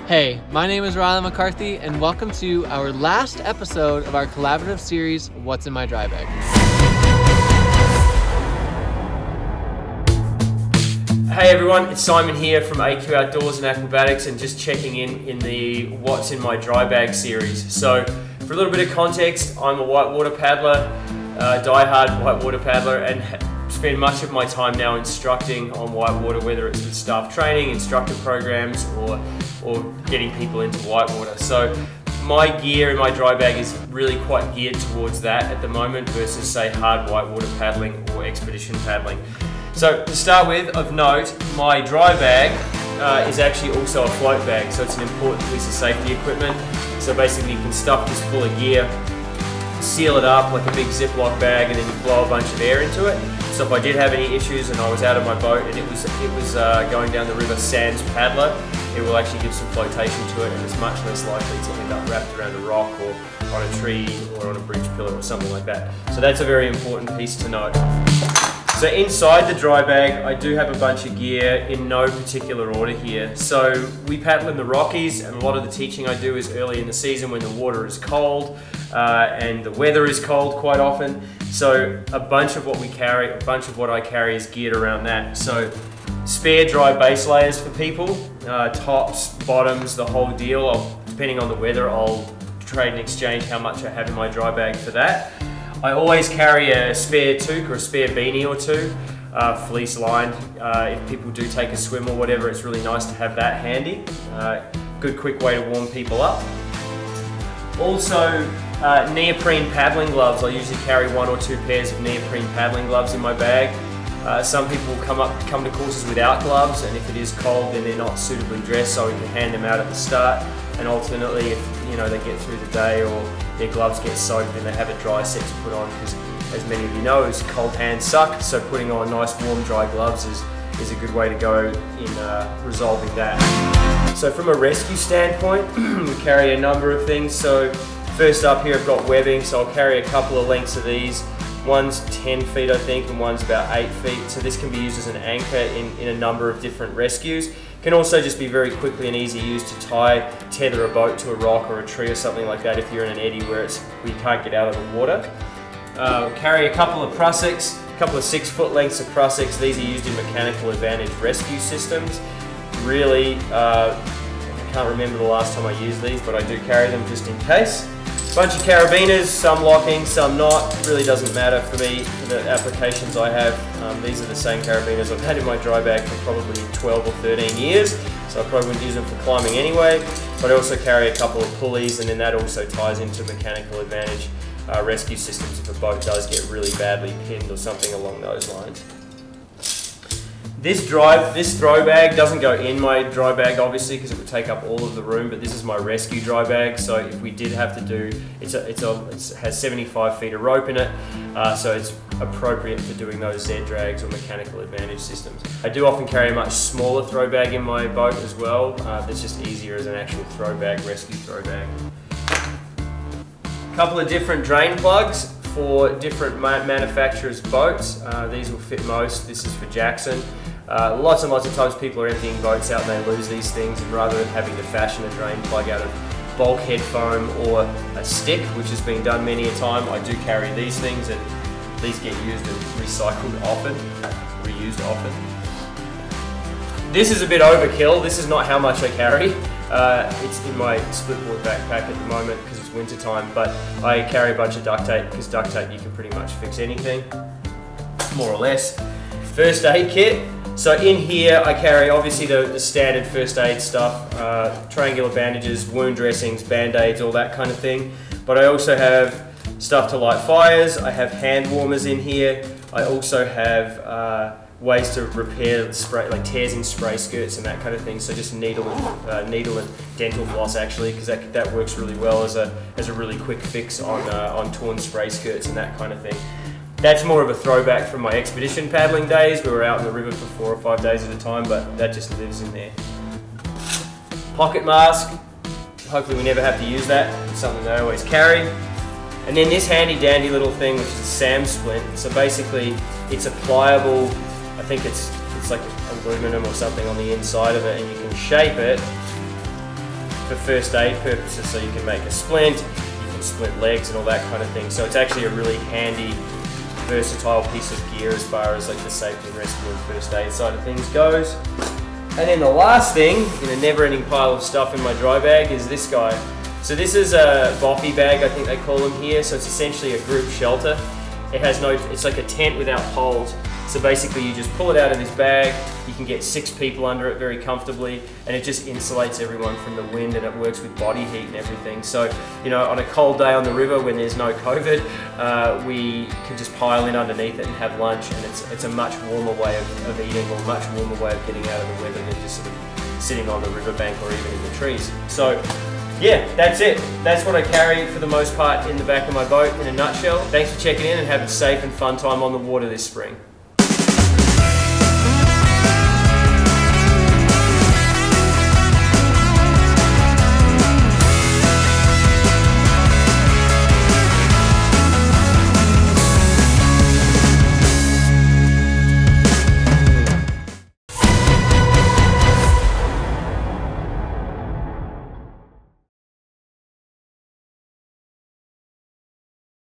Hey, my name is Riley McCarthy, and welcome to our last episode of our collaborative series, What's in My Dry Bag? Hey everyone, it's Simon here from AQ Outdoors and Aquabatics, and just checking in the What's in My Dry Bag series. So, for a little bit of context, I'm a whitewater paddler, die-hard whitewater paddler, and spend much of my time now instructing on whitewater, whether it's with staff training, instructor programs, or getting people into whitewater. So my gear in my dry bag is really quite geared towards that at the moment versus, say, hard whitewater paddling or expedition paddling. So to start with, of note, my dry bag is actually also a float bag, so it's an important piece of safety equipment. So basically you can stuff this full of gear, seal it up like a big Ziploc bag, and then you blow a bunch of air into it. So if I did have any issues and I was out of my boat and it was going down the river sans paddler, it will actually give some flotation to it, and it's much less likely to end up wrapped around a rock or on a tree or on a bridge pillar or something like that. So that's a very important piece to note. So inside the dry bag, I do have a bunch of gear in no particular order here. So we paddle in the Rockies, and a lot of the teaching I do is early in the season when the water is cold and the weather is cold quite often. So a bunch of what I carry is geared around that. So spare dry base layers for people, tops, bottoms, the whole deal. Depending on the weather, I'll trade and exchange how much I have in my dry bag for that. I always carry a spare toque or a spare beanie or two, fleece lined. If people do take a swim or whatever, it's really nice to have that handy. Good quick way to warm people up. Also, neoprene paddling gloves. I usually carry 1 or 2 pairs of neoprene paddling gloves in my bag. Some people will come to courses without gloves, and if it is cold then they're not suitably dressed, so we can hand them out at the start. And alternately, if they get through the day or their gloves get soaked, then they have a dry set to put on, because as many of you know, cold hands suck, so putting on nice warm dry gloves is a good way to go in resolving that. So from a rescue standpoint, we carry a number of things. So first up here I've got webbing, so I'll carry a couple of lengths of these. One's 10 feet I think, and one's about 8 feet, so this can be used as an anchor in a number of different rescues. Can also just be very quickly and easy used to tether a boat to a rock or a tree or something like that if you're in an eddy where you can't get out of the water. Carry a couple of prussiks, a couple of 6-foot lengths of prussiks. These are used in mechanical advantage rescue systems. Really, I can't remember the last time I used these, but I do carry them just in case. Bunch of carabiners, some locking, some not. Really doesn't matter for me for the applications I have. These are the same carabiners I've had in my dry bag for probably 12 or 13 years, so I probably wouldn't use them for climbing anyway. But I also carry a couple of pulleys, and then that also ties into mechanical advantage rescue systems if a boat does get really badly pinned or something along those lines. This throw bag doesn't go in my dry bag obviously because it would take up all of the room, but this is my rescue dry bag, so if we did have to do, it has 75 feet of rope in it, so it's appropriate for doing those Z drags or mechanical advantage systems. I do often carry a much smaller throw bag in my boat as well, that's just easier as an actual throw bag, rescue throw bag. A couple of different drain plugs for different manufacturers' boats. These will fit most. This is for Jackson. Lots and lots of times people are emptying boats out and they lose these things, and rather than having to fashion a drain plug out of bulkhead foam or a stick, which has been done many a time, I do carry these things, and these get used and recycled often, reused often. This is a bit overkill. This is not how much I carry. It's in my splitboard backpack at the moment because it's winter time, but I carry a bunch of duct tape because duct tape you can pretty much fix anything, more or less. First aid kit. So in here I carry obviously the standard first aid stuff, triangular bandages, wound dressings, band-aids, all that kind of thing. But I also have stuff to light fires, I have hand warmers in here, I also have ways to repair like tears in spray skirts and that kind of thing. So just needle and dental floss actually, because that works really well as a really quick fix on torn spray skirts and that kind of thing. That's more of a throwback from my expedition paddling days. We were out in the river for 4 or 5 days at a time, but that just lives in there. Pocket mask. Hopefully we never have to use that. It's something that I always carry. And then this handy dandy little thing, which is a SAM splint. So basically it's a pliable, I think it's like aluminum or something on the inside of it, and you can shape it for first aid purposes, so you can make a splint, you can splint legs and all that kind of thing. So it's actually a really handy, versatile piece of gear as far as like the safety and rescue and first aid side of things goes. And then the last thing in a never-ending pile of stuff in my dry bag is this guy. So this is a Buffy Bag, I think they call them here. So it's essentially a group shelter. It has no, it's like a tent without poles. So basically you just pull it out of this bag, you can get 6 people under it very comfortably, and it just insulates everyone from the wind, and it works with body heat and everything. So, you know, on a cold day on the river when there's no COVID, we can just pile in underneath it and have lunch, and it's a much warmer way of eating, or much warmer way of getting out of the weather than just sort of sitting on the riverbank or even in the trees. So yeah, that's it. That's what I carry for the most part in the back of my boat in a nutshell. Thanks for checking in, and have a safe and fun time on the water this spring.